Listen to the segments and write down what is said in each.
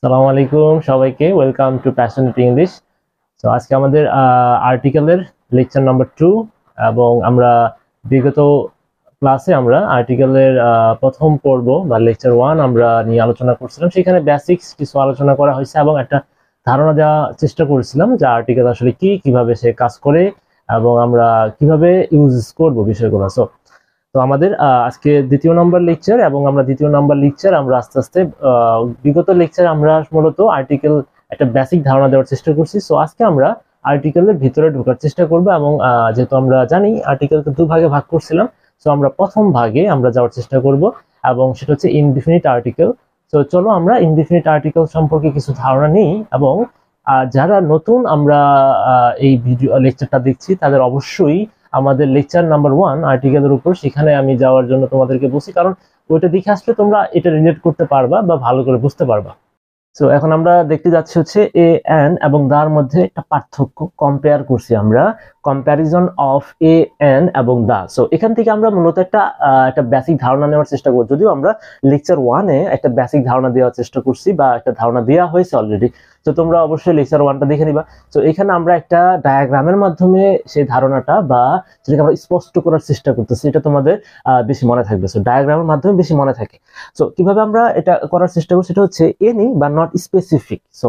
আসসালামু আলাইকুম সবাইকে ওয়েলকাম টু প্যাশনেট ইংলিশ। তো আজকে আমাদের আর্টিকেলের লেকচার নাম্বার 2 এবং আমরা বিগত ক্লাসে আমরা আর্টিকেলের প্রথম পর্ব বা লেকচার 1 আমরা নিয়ে আলোচনা করছিলাম। সেখানে বেসিক্স কিছু আলোচনা করা হয়েছে এবং একটা ধারণা দেওয়ার চেষ্টা করেছিলাম যে আর্টিকেল আসলে কি, কিভাবে সে কাজ করে এবং আমরা কিভাবে ইউজ করব বিষয়গুলো। তো আমাদের আজকে দ্বিতীয় নম্বর লেকচার এবং আমরা দ্বিতীয় নম্বর লেকচার আমরা আস্তে আস্তে বিগত লেকচার আমরা মূলত আর্টিকেল একটা বেসিক ধারণা দেওয়ার চেষ্টা করছি। সো আজকে আমরা আর্টিকেলের ভিতরে ঢোকার চেষ্টা করব এবং যেহেতু আমরা জানি আর্টিকেলকে দুই ভাগে ভাগ করছিলাম, সো আমরা প্রথম ভাগে আমরা যাওয়ার চেষ্টা করব এবং সেটা হচ্ছে ইনডিফিনিট আর্টিকেল। তো চলো আমরা ইনডিফিনিট আর্টিকেল সম্পর্কে কিছু ধারণা নিই এবং যারা নতুন আমরা এই ভিডিও লেকচারটা দেখছি তাদের অবশ্যই আমাদের লেকচার নাম্বার 1 আর্টিকেলের উপর সেখানে আমি যাওয়ার জন্য তোমাদেরকে বলছি, কারণ ওইটা দেখে আসলে তোমরা এটা রিলেট করতে পারবা বা ভালো করে বুঝতে পারবা। সো এখন আমরা দেখতে যাচ্ছি হচ্ছে এ এন এবং দার মধ্যে একটা পার্থক্য কম্পেয়ার করছি আমরা, কম্প্যারিজন অফ এ এন এবং দা। সো এখান থেকে আমরা মূলত একটা বেসিক ধারণা নেওয়ার চেষ্টা করব, যদিও আমরা লেকচার 1-এ একটা বেসিক ধারণা দেওয়ার চেষ্টা করছি বা একটা ধারণা দেওয়া হয়েছে অলরেডি। তো তোমরা অবশ্যই লেকচার 1টা দেখে নিবা। তো এখানে আমরা একটা ডায়াগ্রামের মাধ্যমে সেই ধারণাটা বা যেটাকে আমরা স্পষ্ট করার চেষ্টা করতেছি, এটা তোমাদের বেশি মনে থাকবে। সো ডায়াগ্রামের মাধ্যমে বেশি মনে থাকে। সো কিভাবে আমরা এটা করার চেষ্টা করছি, সেটা হচ্ছে এনি বা নট স্পেসিফিক। সো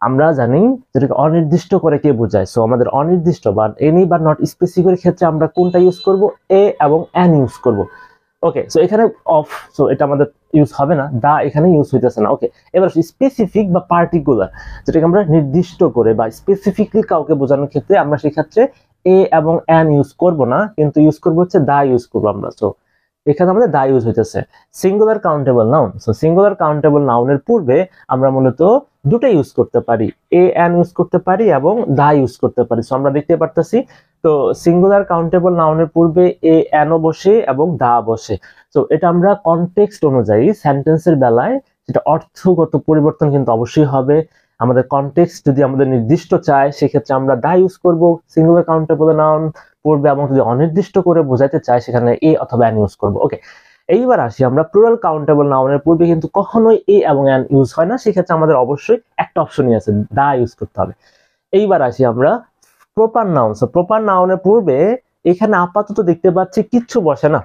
আমরা জানি যেটাকে অনির্দিষ্ট করে কে বোঝায়। সো আমাদের অনির্দিষ্ট বা এনি বা নট স্পেসিফিকের ক্ষেত্রে আমরা কোনটা ইউজ করব, এ এবং এন ইউজ করব। ওকে, সো এখানে অফ, সো এটা আমাদের ইউজ হবে না, দা এখানে ইউজ হইতেছে না। ওকে, এবার স্পেসিফিক বা পার্টিকুলার, যেটাকে আমরা নির্দিষ্ট করে বা স্পেসিফিকলি কাউকে বোঝানোর ক্ষেত্রে আমরা সেক্ষেত্রে এ এবং এন ইউজ করব না, কিন্তু ইউজ করব হচ্ছে দা ইউজ করবো আমরা। সো এখানে আমাদের দা ইউজ হইতেছে। Singular countable noun, so singular countable নাউনের পূর্বে আমরা মূলত দুটো ইউজ করতে পারি, এ এন ইউজ করতে পারি এবং দা ইউজ করতে পারি। সো আমরা দেখতে পারতেছি, তো সিঙ্গুলার কাউন্টেবল নাউনের পূর্বে এ এনও বসে এবং দা বসে। তো এটা আমরা কনটেক্সট অনুযায়ী সেন্টেন্সের বেলায় সেটা অর্থগত পরিবর্তন কিন্তু অবশ্যই হবে। আমাদের কনটেক্সট যদি আমাদের নির্দিষ্ট চায় সেক্ষেত্রে আমরা দা ইউজ করব সিঙ্গুলার কাউন্টেবল নাউন পূর্বে, এবং যদি অনির্দিষ্ট করে বোঝাইতে চাই সেখানে এ অথবা এন ইউজ করব। ওকে, এইবার আসি আমরা প্লুরাল কাউন্টেবল নাউনের পূর্বে কিন্তু কখনোই এ এবং এন ইউজ হয় না, সেক্ষেত্রে আমাদের অবশ্যই একটা অপশনই আছে, দা ইউজ করতে হবে। এইবার আসি আমরা প্রপার নাউন। সো প্রপার নাউনের পূর্বে এখানে আপাতত দেখতে পাচ্ছি কিচ্ছু বসে না,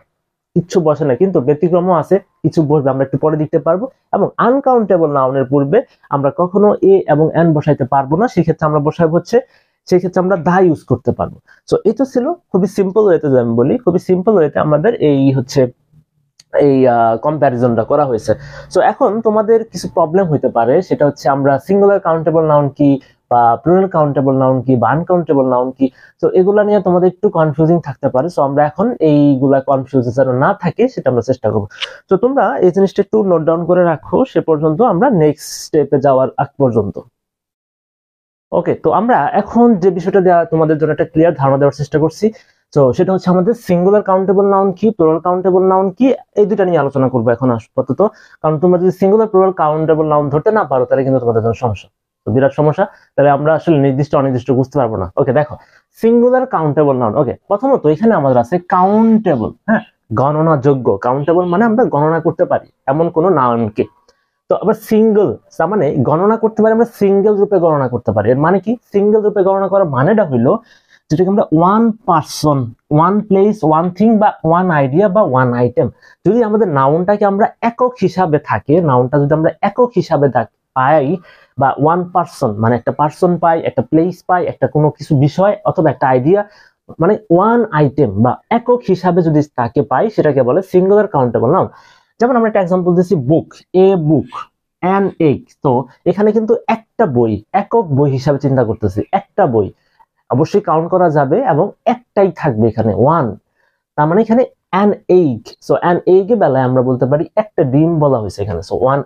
কিচ্ছু বসে না, কিন্তু ব্যতিক্রমও আছে, কিছু বসবে, আমরা একটু পরে দেখতে পারবো। এবং আনকাউন্টেবল নাউনের পূর্বে আমরা কখনো এ এবং এন বসাইতে পারবো না, সেক্ষেত্রে আমরা বসাবো হচ্ছে, সেক্ষেত্রে আমরা দা ইউজ করতে পারবো। সো এটা ছিল খুবই সিম্পল ওয়েতে, যদি আমি বলি খুবই সিম্পল ওয়েতে আমাদের এই হচ্ছে এই কম্প্যারিজনটা করা হয়েছে। সো এখন তোমাদের কিছু প্রবলেম হইতে পারে, সেটা হচ্ছে আমরা সিঙ্গুলার কাউন্টেবল নাউন কি বা প্লুরাল কাউন্টেবল নাউন কি বা আনকাউন্টেবল নাউন কি, তো এগুলা নিয়ে তোমাদের একটু কনফিউজিং থাকতে পারে। সো আমরা এখন এইগুলা কনফিউজ যেন না থাকে সেটা আমরা চেষ্টা করবো। তো তোমরা এই জিনিসটা একটু নোট ডাউন করে রাখো সে পর্যন্ত, আমরা নেক্সট স্টেপে যাওয়ার আগ পর্যন্ত। ওকে, তো আমরা এখন যে বিষয়টা দেওয়া তোমাদের জন্য একটা ক্লিয়ার ধারণা দেওয়ার চেষ্টা করছি, তো সেটা হচ্ছে আমাদের সিঙ্গুলার কাউন্টেবল নাউন কি, প্লুরাল কাউন্টেবল নাউন কি, এই দুটা নিয়ে আলোচনা করবো এখন আপাতত। কারণ তোমরা যদি সিঙ্গুলার প্লুরাল কাউন্টেবল নাউন ধরতে না পারো তাহলে কিন্তু তোমাদের জন্য সমস্যা, তো বিরাট সমস্যা, তাহলে আমরা আসলে নির্দিষ্ট অনির্দিষ্ট বুঝতে পারবো না। ওকে, দেখো সিঙ্গুলার কাউন্টেবল নাউন। ওকে, প্রথমত এখানে আমাদের আছে কাউন্টেবল, হ্যাঁ, গণনা যোগ্য। কাউন্টেবল মানে আমরা গণনা করতে পারি এমন কোন নাউনকে। তো আবার সিঙ্গেল, তার মানে গণনা করতে পারি, আমরা সিঙ্গেল রূপে গণনা করতে পারি। এর মানে কি, সিঙ্গেল রূপে গণনা করার মানেটা হইলো যেটাকে আমরা one person, one place, one thing বা ওয়ান আইডিয়া বা ওয়ান আইটেম, যদি আমাদের নাউনটাকে আমরা একক হিসাবে থাকে, নাউনটা যদি আমরা একক হিসাবে পাই বা ওয়ান পারসন মানে একটা পারসন পাই, একটা প্লেস পাই, একটা কোনো কিছু বিষয় অথবা একটা আইডিয়া, মানে ওয়ান আইটেম বা একক হিসাবে যদি তাকে পাই সেটাকে বলে সিঙ্গুলার কাউন্টেবল নাউন। যেমন আমরা একটা এক্সাম্পল দিচ্ছি, বুক, এ বুক, অ্যান এগ। তো এখানে কিন্তু একটা বই, একক বই হিসাবে চিন্তা করতেছি, একটা বই অবশ্যই কাউন্ট করা যাবে এবং একটাই থাকবে এখানে, ওয়ান। তার মানে এখানে an egg, so an egg এর বেলায় আমরা বলতে পারি একটা ডিম বলা হয়েছে এখানে, so one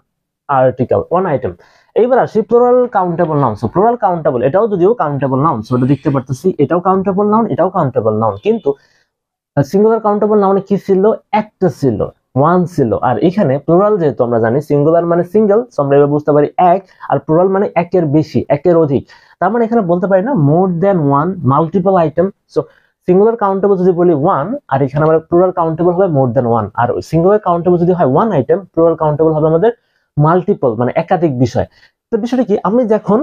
article, one item. এইবার আসি plural countable noun. So plural countable, এটাও যদিও কাউন্টেবল নাউন, সো এটা দেখতে পারতেছি এটাও কাউন্টেবল নাউন, এটাও কাউন্টেবল নাউন, কিন্তু সিঙ্গুলার কাউন্টেবল নাউনে কি ছিল, একটা ছিল, ওয়ান ছিল। আর এখানে প্লুরাল যেহেতু আমরা জানি, সিঙ্গুলার মানে সিঙ্গেল, সো আমরা এবার বুঝতে পারি এক, আর প্লুরাল মানে একের বেশি, একের অধিক। তার মানে এখানে বলতে পারি না more than one, multiple item. So singular countable যদি বলি ওয়ান, আর এখানে আমরা প্লুরাল কাউন্টেবল হবে মোর দেন ওয়ান। আর সিঙ্গুলার কাউন্টেবল যদি হয় ওয়ান আইটেম, প্লুরাল কাউন্টেবল হবে আমাদের মাল্টিপল মানে একাধিক বিষয়। তো বিষয়টা কি, আমি যখন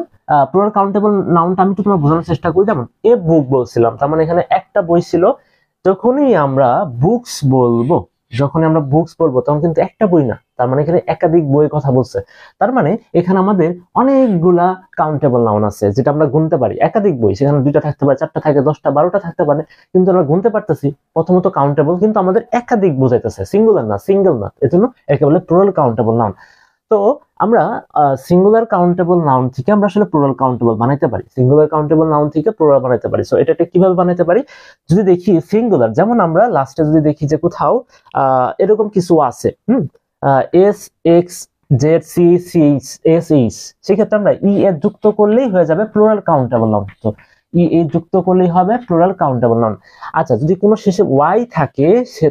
প্লুরাল কাউন্টেবল নাউনটা আমি তো তোমার বোঝানোর চেষ্টা করি, যেমন এ বুক বলছিলাম, তার মানে এখানে একটা বই ছিল। যখনই আমরা বুকস বলবো, তখন কিন্তু একটা বই না, তার মানে এখানে একাধিক বইয়ের কথা বলছে। তার মানে এখানে আমাদের অনেকগুলা কাউন্টেবল নাউন আছে যেটা আমরা গুনতে পারি। একাধিক বই, সেখানে 2টা থাকতে পারে, 4টা থাকে, 10টা 12টা থাকতে পারে, কিন্তু আমরা গুনতে পারতেছি। প্রথমত কাউন্টেবল, কিন্তু আমাদের একাধিক বোঝাইতেছে, সিঙ্গুলার না, সিঙ্গেল না, এজন্য একে বলে প্লুরাল কাউন্টেবল নাউন। তো আমরা সিঙ্গুলার কাউন্টেবল নাউন থেকে আমরা আসলে প্লুরাল কাউন্টেবল বানাইতে পারি, সিঙ্গুলার কাউন্টেবল নাউন থেকে প্লুরাল বানাইতে পারি। সো এটা কিভাবে বানাইতে পারি, যদি দেখি সিঙ্গুলার, যেমন আমরা লাস্টে যদি দেখি যে কোথাও এরকম কিছু আছে, S X Z C C S H, সেক্ষেত্রে আমরা ই এ যুক্ত করলেই হয়ে যাবে প্লুরাল কাউন্টেবল নাউন। তো ই এ যুক্ত করলেই হবে প্লুরাল কাউন্টেবল নাউন। আচ্ছা, যদি কোনো শেষে ওয়াই থাকে,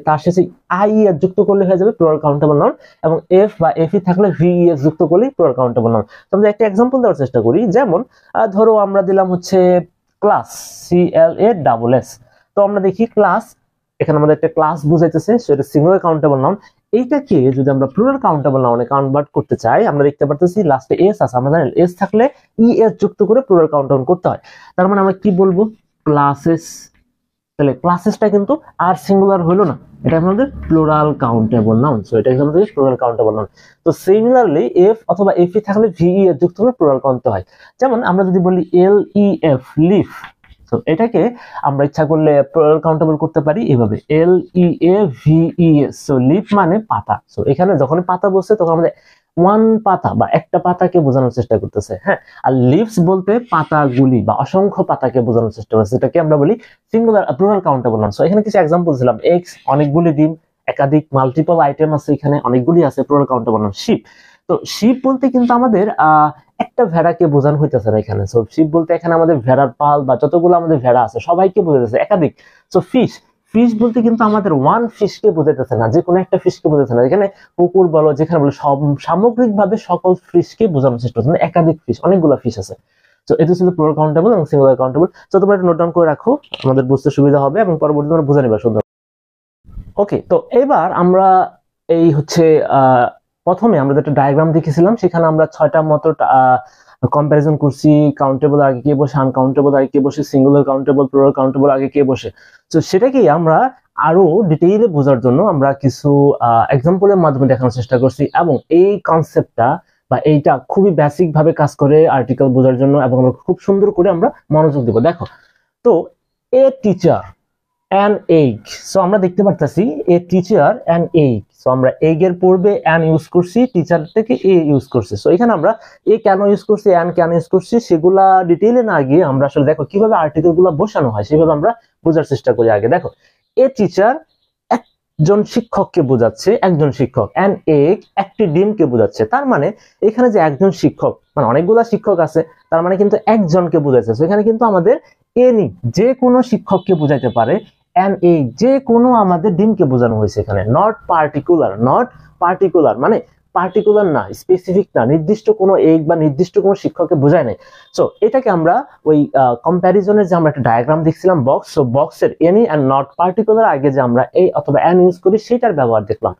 তার শেষে আই এর যুক্ত করলে হয়ে যাবে প্লুরাল কাউন্টেবল নাউন, এবং এফ বা এফ ই থাকলে ভি এর যুক্ত করলেই প্লুরাল কাউন্টেবল নাউন। তো আমরা একটা এক্সাম্পল দেওয়ার চেষ্টা করি, যেমন ধরো আমরা দিলাম হচ্ছে ক্লাস, CLASS। তো আমরা দেখি ক্লাস, এখানে আমাদের একটা ক্লাস বুঝাইতেছে, সেটা সিঙ্গুলার কাউন্টেবল নাউন। এইটাকে যদি আমরা প্লুরাল কাউন্টেবল নাউনে কনভার্ট করতে চাই, আমরা দেখতে পারতেছি লাস্টে এস আছে, আমরা জানি এস থাকলে ই এস যুক্ত করে প্লুরাল কাউন্টেবল করতে হয়। তার মানে আমরা কি বলবো, ক্লাসেস। তাহলে ক্লাসেসটা কিন্তু আর সিঙ্গুলার হলো না, এটা আমাদের প্লুরাল কাউন্টেবল নাউন। সো এটা আমাদের প্লুরাল কাউন্টেবল নাউন। তো সিমিলারলি এফ অথবা এফ ই থাকলে ভি ই এর যুক্ত করে প্লুরাল কাউন্ট হয়। যেমন আমরা যদি বলি LEF, লিফ, তো এটাকে আমরা ইচ্ছা করলে প্লুরাল কাউন্টেবল করতে পারি এভাবে, LEAVES। সো লিফ মানে পাতা। সো এখানে যখন পাতা বলছে তখন আমাদের ওয়ান পাতা বা একটা পাতাকে বোঝানোর চেষ্টা করতেছে, হ্যাঁ। আর লিভস বলতে পাতাগুলি বা অসংখ্য পাতাকে বোঝানোর চেষ্টা করতেছে, এটাকে আমরা বলি singular plural countable noun. So এখানে কিছু এক্সাম্পল দিলাম, এক্স অনেকগুলি ডিম, একাধিক মাল্টিপল আইটেম আছে, এখানে অনেকগুলি আছে, প্লুরাল কাউন্টেবল নাউন। শিপ, তো শিপ বলতে কিন্তু আমাদের একটা ভেড়াকে বোঝানো হইতেছে না এখানে। সো শিপ বলতে এখানে আমাদের ভেড়ার পাল বা যতগুলো আমাদের ভেড়া আছে সবাইকে বোঝাতেছে, একাধিক। সো ফিশ, ফিশ বলতে কিন্তু আমাদের ওয়ান ফিশকে বোঝাইতেছে না, যে কোনো একটা ফিশকে বোঝাচ্ছে না, এখানে পুকুর বলো যেখানে বলো সব সামগ্রিকভাবে সকল ফিশকে বোঝানোর চেষ্টা করছে, একাধিক ফিশ, অনেকগুলো ফিশ আছে। তো এটা ছিল প্লুরাল কাউন্টেবল এবং সিঙ্গুলার কাউন্টেবল। তো তোমরা এটা নোট ডাউন করে রাখো, আমাদের বুঝতে সুবিধা হবে এবং পরবর্তীতে তোমরা বুঝে নিবা সুন্দর। ওকে, তো এবার আমরা এই হচ্ছে প্রথমে আমরা একটা ডায়াগ্রাম দেখেছিলাম, সেখানে আমরা 6টা মতো কম্পারিজন করছি, কাউন্টেবল আগে কে বসে, আনকাউন্টেবল আগে কে বসে, সিঙ্গুলার কাউন্টেবল, প্লুরাল কাউন্টেবল আগে কে বসে। তো সেটাকে আমরা আরো ডিটেইলে বোঝার জন্য আমরা কিছু এক্সাম্পলের মাধ্যমে দেখানোর চেষ্টা করছি, এবং এই কনসেপ্টটা বা এইটা খুবই বেসিক ভাবে কাজ করে আর্টিকেল বোঝার জন্য, এবং আমরা খুব সুন্দর করে আমরা মনোযোগ দেব। দেখো, তো a teacher an egg, so আমরা দেখতে পারতেছি a teacher an egg. So আমরা এগ এর পূর্বে অ্যান ইউজ করছি, টিচার থেকে এ ইউজ করছি। সো এখানে আমরা এ কেন ইউজ করছি, অ্যান কেন ইউজ করছি, সেগুলা ডিটেইলে না গিয়ে আমরা আসলে দেখো কিভাবে আর্টিকেল গুলা বসানো হয় সেভাবে আমরা বোঝার চেষ্টা করি। আগে দেখো, এ টিচার একজন শিক্ষককে বোঝাচ্ছে, একজন শিক্ষক, অ্যান এগ একটি ডিমকে বোঝাচ্ছে। তার মানে এখানে যে একজন শিক্ষক, মানে অনেকগুলা শিক্ষক আছে, তার মানে কিন্তু একজনকে বোঝাচ্ছে। এখানে কিন্তু আমাদের এনি, যে কোনো শিক্ষককে বোঝাইতে পারে, অ্যান এগ যে কোনো আমাদের ডিমকে বোঝানো হয়েছে এখানে। নট পার্টিকুলার, নট পার্টিকুলার মানে পার্টিকুলার না, স্পেসিফিক না, নির্দিষ্ট কোনো এগ বা নির্দিষ্ট কোনো শিক্ষককে বোঝায় নাই। সো এটাকে আমরা ওই কম্প্যারিজনের যে আমরা একটা ডায়াগ্রাম দেখছিলাম বক্স, সো বক্সের এনি অ্যান্ড নট পার্টিকুলার আগে যে আমরা এই অথবা অ্যান ইউজ করি সেটার ব্যবহার দেখলাম।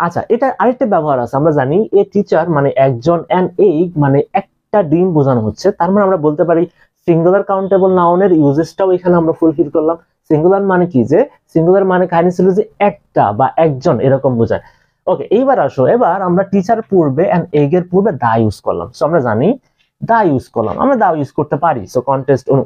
আচ্ছা, এটা আরেকটা ব্যবহার আছে, আমরা জানি এ টিচার মানে একজন, অ্যান এগ মানে একটা ডিম বোঝানো হচ্ছে। তার মানে আমরা বলতে পারি সিঙ্গুলার কাউন্টেবল নাউনের ইউজেসটাও এখানে আমরা ফুলফিল করলাম। সিঙ্গুলার মানে কি, যে সিঙ্গুলার মানে কাহিনী ছিল যে একটা বা একজন এরকম বোঝায়। ওকে, এইবার আসো, এবার আমরা টিচার পূর্বে এন্ড এগ এর পূর্বে দা ইউজ করলাম। সো আমরা জানি দা ইউজ করলাম, আমরা দা ইউজ করতে পারি সো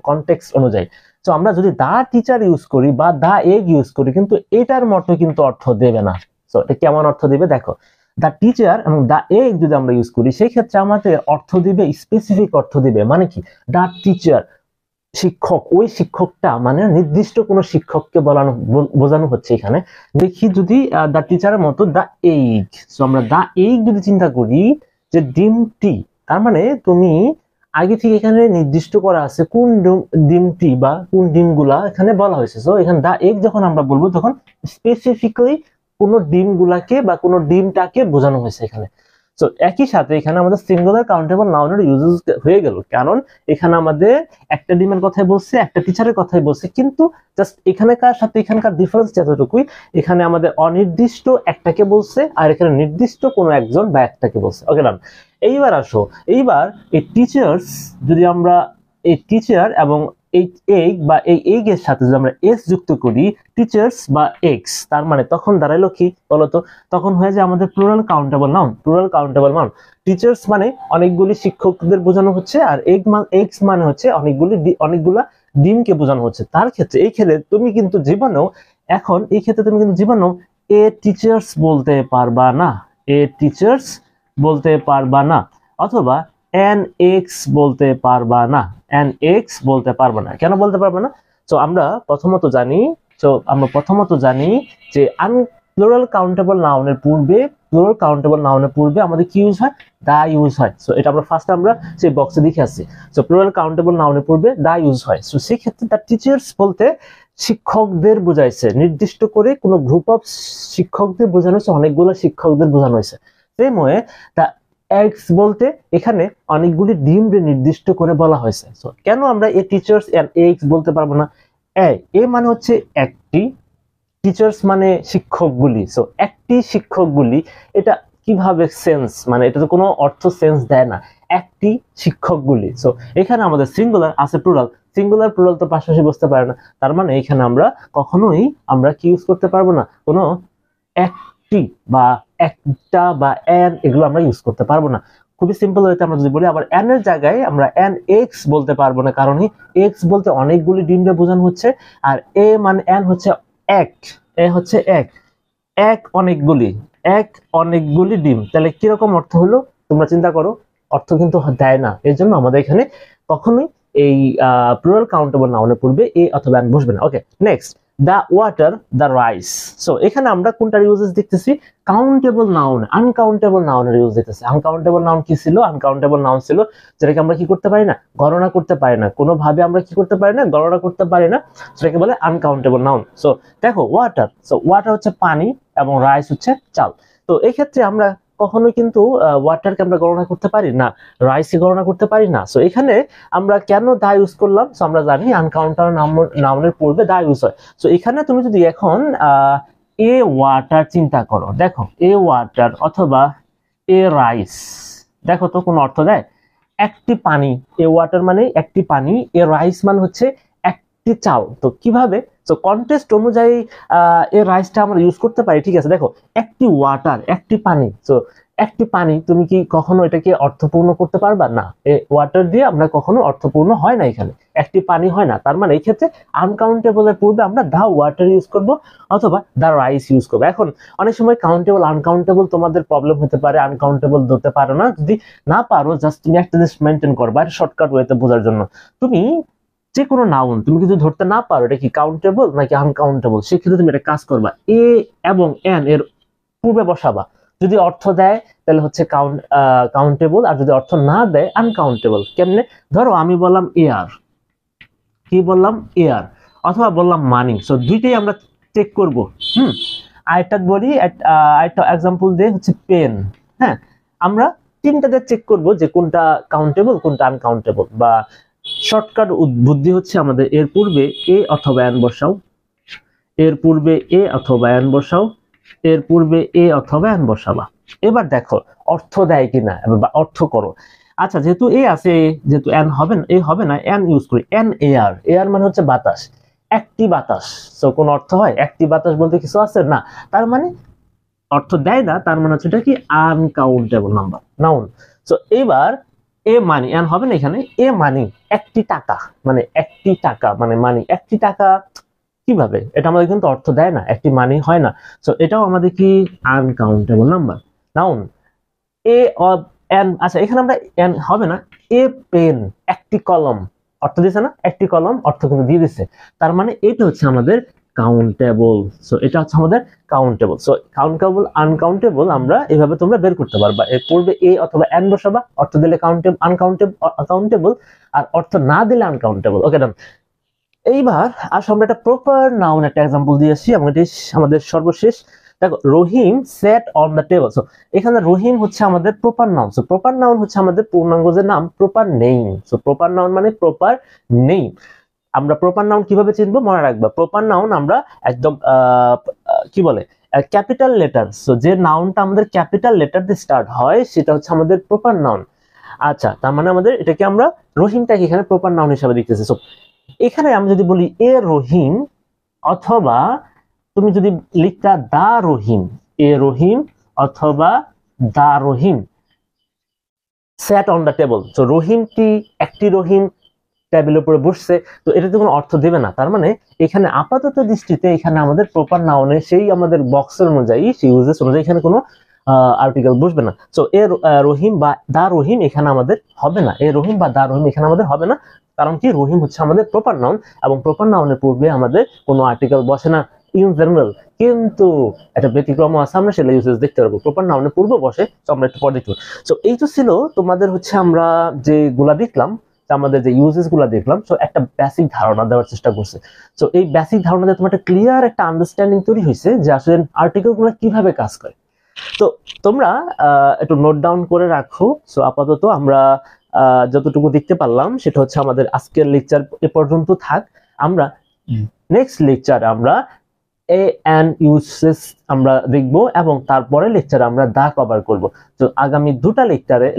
কনটেক্সট অনুযায়ী। সো আমরা যদি দা টিচার ইউজ করি বা দা এগ ইউজ করি, কিন্তু এটার মতো কিন্তু অর্থ দেবে না। সো এটা কেমন অর্থ দিবে দেখো, দা টিচার এবং দা এগ যদি আমরা ইউজ করি সেই ক্ষেত্রে আমাদের অর্থ দিবে, স্পেসিফিক অর্থ দিবে। মানে কি, দা টিচার শিক্ষক, ওই শিক্ষকটা মানে নির্দিষ্ট কোন শিক্ষককে বোঝানো হচ্ছে এখানে। দেখি যদি দা টিচারের মতো দা এগ, সো আমরা দা এগ যদি চিন্তা করি যে ডিমটি, তার মানে তুমি আগে থেকে এখানে নির্দিষ্ট করা আছে কোন ডিমটি বা কোন ডিমগুলা এখানে বলা হয়েছে। সো এখানে দা এগ যখন আমরা বলবো তখন স্পেসিফিক্যালি কোন ডিমগুলাকে বা কোন ডিমটাকে বোঝানো হয়েছে এখানে। সো একই সাথে এখানে আমাদের সিঙ্গুলার কাউন্টেবল নাউনের ইউজেস হয়ে গেল, কারণ এখানে আমাদের একটা ডিমের কথাই বলছে, একটা টিচারের কথাই বলছে, কিন্তু জাস্ট এখানকার সাথে এখানকার ডিফারেন্স যতটুকুই, এখানে আমাদের অনির্দিষ্ট একটাকে বলছে আর এখানে নির্দিষ্ট কোনো একজন বা একটাকে বলছে। ওকে ডান। এইবার আসো, এইবার এই টিচার্স যদি আমরা এই টিচার এবং এই এগ বা এই এগ এর সাথে যদি আমরা এস যুক্ত করি টিচার্স বা এক্স, তার মানে তখন দাঁড়াইলো কি বলতো, তখন হয়ে যায় আমাদের plural countable noun. Plural countable noun, teachers মানে অনেকগুলি শিক্ষকদের বোঝানো হচ্ছে, আর এক্স মানে হচ্ছে অনেকগুলা ডিমকে বোঝানো হচ্ছে। তার ক্ষেত্রে এই ক্ষেত্রে তুমি কিন্তু জীবনেও এখন এই ক্ষেত্রে তুমি কিন্তু জীবনেও এ টিচার্স বলতে পারবা না, এ টিচার্স বলতে পারবা না, অথবা এন এক্স বলতে পারবা না, এন এক্স বলতে পারবা না। কেন বলতে পারবা না? তো আমরা প্রথমত জানি যে প্লুরাল কাউন্টেবল নাউনের পূর্বে আমাদের কি ইউজ হয়? দা ইউজ হয়। সো এটা আমরা ফার্স্ট আমরা সেই বক্সে দেখে আসছি। সো প্লুরাল কাউন্টেবল নাউনের পূর্বে দা ইউজ হয়। সো সেই ক্ষেত্রে দ্য টিচার্স বলতে শিক্ষকদের বোঝাইছে, নির্দিষ্ট করে কোনো গ্রুপ অফ শিক্ষকদের বোঝানো হয়েছে, অনেকগুলো শিক্ষকদের বোঝানো হয়েছে। সেম ওয়ে দ্য এগস বলতে এখানে অনেকগুলি ডিমকে নির্দিষ্ট করে বলা হয়েছে। সো কেন আমরা এ টিচার্স এন্ড এগস বলতে পারবো না? এ মানে হচ্ছে একটি, টিচার্স মানে শিক্ষকগুলি। সো একটি শিক্ষকগুলি, এটা কিভাবে সেন্স, মানে এটা তো কোনো অর্থ সেন্স দেয় না, একটি শিক্ষকগুলি। সো এখানে আমাদের সিঙ্গুলার আছে প্লুরাল, প্লুরাল তো পাশাপাশি বসতে পারে না, তার মানে এখানে আমরা কখনোই আমরা কি ইউজ করতে পারবো না, কোনো একটি বা একটা বা এন এগুলো আমরা ইউজ করতে পারবো না। খুবই সিম্পল হইতে আমরা যদি বলি, আবার এন এর জায়গায় আমরা এন এক্স বলতে পারবো না, কারণ এক্স বলতে অনেকগুলি ডিমকে বোঝানো হচ্ছে, আর এ মানে এন হচ্ছে এক, এ হচ্ছে এক অনেকগুলি ডিম। তাহলে কিরকম অর্থ হলো তোমরা চিন্তা করো, অর্থ কিন্তু দেয় না। এর জন্য আমাদের এখানে কখনোই এই প্লুরাল কাউন্টেবল নাউনের পূর্বে এ অথবা এন বসবে না। Okay, next the water, the rice. So এখানে আমরা কোনটার ইউজেস দেখতেছি? কাউন্টেবল নাউন, আনকাউন্টেবল নাউনের ইউজ দেখতেছি। আনকাউন্টেবল নাউন কি ছিল? আনকাউন্টেবল নাউন ছিল যেটাকে আমরা কি করতে পারি না, গণনা করতে পারি না, কোনোভাবে আমরা কি করতে পারি না, গণনা করতে পারি না, সেটাকে বলে আনকাউন্টেবল নাউন। সো দেখো ওয়াটার, সো ওয়াটার হচ্ছে পানি এবং রাইস হচ্ছে চাল। তো এই ক্ষেত্রে আমরা কখনোই কিন্তু ওয়াটারকে আমরা গণনা করতে পারি না, রাইসকে গণনা করতে পারি না। সো এখানে আমরা কেন দা ইউজ করলাম? সো আমরা জানি আনকাউন্টেবল নাউনের পূর্বে দা ইউজ হয়। সো এখানে তুমি যদি এখন এ ওয়াটার চিন্তা করো, দেখো এ ওয়াটার অথবা এ রাইস, দেখো তো কোন অর্থ দেয়? একটি পানি, এ ওয়াটার মানে একটি পানি, এ রাইস মানে হচ্ছে একটি চাল। তো কিভাবে? সো কন্টেক্সট অনুযায়ী এই রাইসটা আমরা ইউজ করতে পারি, ঠিক আছে। দেখো একটি ওয়াটার, একটি পানি, সো একটি পানি তুমি কি কখনো এটাকে অর্থপূর্ণ করতে পারবা না? এই ওয়াটার দিয়ে আমরা কখনো অর্থপূর্ণ হয় না, এখানে একটি পানি হয় না। তার মানে এই ক্ষেত্রে আনকাউন্টেবল এর পূর্বে আমরা দা ওয়াটার ইউজ করব অথবা দা রাইস ইউজ করবো। এখন অনেক সময় কাউন্টেবল আনকাউন্টেবল তোমাদের প্রবলেম হতে পারে, আনকাউন্টেবল ধরতে পারো না। যদি না পারো, জাস্ট তুমি একটা জিনিস মেনটেন করবা, এটা শর্টকাট ওয়েতে বোঝার জন্য। তুমি যে কোনো নাউন তুমি কিন্তু ধরতে না পারো এটা কি কাউন্টেবল নাকি আনকাউন্টেবল, সেক্ষেত্রে তুমি একটা কাজ করবা, এ এবং এন এর পূর্বে বসাবা। যদি অর্থ দেয় তাহলে হচ্ছে কাউন্টেবল, আর যদি অর্থ না দেয় আনকাউন্টেবল। কেমনে? ধরো আমি বললাম এয়ার, কি বললাম? এয়ার, অথবা বললাম মানি। সো দুইটাই আমরা চেক করব। আরেকটা বলি, আরেকটা এক্সাম্পল দিয়ে হচ্ছে পেন। হ্যাঁ, আমরা তিনটাতে চেক করব যে কোনটা কাউন্টেবল কোনটা আনকাউন্টেবল। বা শর্টকাট বুদ্ধি হচ্ছে আমাদের এর পূর্বে এ অথবা এন বসাও, এর পূর্বে এ অথবা এন বসাও, এর পূর্বে এ অথবা এন বসাবা। এবার দেখো অর্থ দেয় কিনা, বা অর্থ করো। আচ্ছা, যেহেতু এ আছে, যেহেতু এন হবে না, এ হবে না, এন ইউজ করি। এন এয়ার, এয়ার মানে হচ্ছে বাতাস, একটি বাতাস। সো কোন অর্থ হয়? একটি বাতাস বলতে কিছু আছে না, তার মানে অর্থ দেয় না, তার মানে হচ্ছে এটা কি আনকাউন্টেবল নাম্বার, নাউন। সো এবার এ মানি, এন হবে না এখানে, এ মানি একটি টাকা, মানে একটি টাকা মানে মানি, একটি টাকা কিভাবে? এটা আমাদের কিন্তু অর্থ দেয় না, একটি মানি হয় না। সো এটাও আমাদের কি uncountable number, noun. A of N, আচ্ছা এখানে আমরা এন হবে না, এ পেন একটি কলম, অর্থ দিছে না, একটি কলম অর্থ কিন্তু দিয়ে দিচ্ছে, তার মানে এটা হচ্ছে আমাদের কাউন্টেবল। সো এটা হচ্ছে আমাদের কাউন্টেবল। সো কাউন্টেবল আনকাউন্টেবল আমরা এভাবে তোমরা বের করতে পারবা। এর পূর্বে এ অথবা এন বসাবা, অর্থ দিলে কাউন্টেবল, আর অর্থ না দিলে আনকাউন্টেবল। ওকে, ডান। এইবার আসলে আমরা একটা প্রপার নাউন একটা एग्जांपल দিয়েছি, আমাদের সর্বশেষ। দেখো Rahim sat on the table. So এখানে রহিম হচ্ছে আমাদের proper noun. So proper noun হচ্ছে আমাদের পূর্ণাঙ্গ যে নাম, proper name. So proper noun মানে প্রপার নেম। আমরা প্রপার নাউন কিভাবে চিনবো? মনে রাখবা, প্রপার নাউন আমরা একদম কি বলে, ক্যাপিটাল লেটার, সো যে নাউনটা আমাদের ক্যাপিটাল লেটার দিয়ে স্টার্ট হয় সেটা হচ্ছে আমাদের প্রপার নাউন। আচ্ছা, তার মানে আমাদের এটাকে আমরা রহিমটাকে এখানে প্রপার নাউন হিসেবে দেখতেছি। সো এখানে আমি যদি বলি এ রহিম, অথবা তুমি যদি লিখতা দা রহিম, এ রহিম অথবা the Rahim sat on the table. So Rahim কি একটি রহিম টেবিলের উপরে বসছে, তো এটা তো কোনো অর্থ দেবে না। তার মানে এখানে আপাতত দৃষ্টিতে এখানে আমাদের প্রপার নাউনে সেই আমাদের বক্সের অনুযায়ী, সেই ইউজেস অনুযায়ী এখানে কোনো আর্টিকেল বসবে না। সো এর রহিম বা দা রহিম এখানে আমাদের হবে না, এ রহিম বা দা রহিম এখানে আমাদের হবে না। কারণ কি, রহিম হচ্ছে আমাদের প্রপার নাউন এবং প্রপার নাউনের পূর্বে আমাদের কোনো আর্টিকেল বসে না ইন জেনারেল। কিন্তু একটা ব্যতিক্রম আছে, আমরা সেটা ইউজেস দেখতে পারবো। প্রপার নাউনের পূর্বে বসে, তো আমরা একটু পরে দেখব। সো এই তো ছিল তোমাদের হচ্ছে আমরা যেগুলা দেখলাম, আমাদের যে ইউজেস গুলা দেখলাম, সো একটা বেসিক ধারণা দেওয়ার চেষ্টা করছে। সো এই বেসিক ধারণা দিয়ে তোমার একটা ক্লিয়ার একটা আন্ডারস্ট্যান্ডিং তৈরি হয়েছে যে আসলে আর্টিকেল গুলো কিভাবে কাজ করে। তো তোমরা একটু নোট ডাউন করে রাখো। সো আপাতত আমরা যতটুকু দেখতে পারলাম সেটা হচ্ছে আমাদের আজকের লেকচার এ পর্যন্ত থাক। আমরা নেক্সট লেকচারে আমরা এ এন্ড ইউজেস আমরা দেখব এবং তারপরে লেকচারে আমরা দা কভার করব। তো আগামী দুটা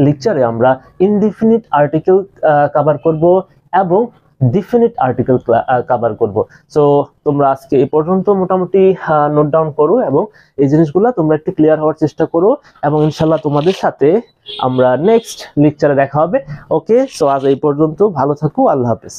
লেকচারে আমরা ইনডিফিনিট আর্টিকেল কভার করব এবং ডিফিনিট আর্টিকেল কভার করব। সো তোমরা আজকে এই পর্যন্ত মোটামুটি নোট ডাউন করো এবং এই জিনিসগুলো তোমরা একটু ক্লিয়ার হওয়ার চেষ্টা করো, এবং ইনশাল্লাহ তোমাদের সাথে আমরা নেক্সট লেকচারে দেখা হবে। ওকে, সো আজ এই পর্যন্ত, ভালো থাকো, আল্লাহ হাফেজ।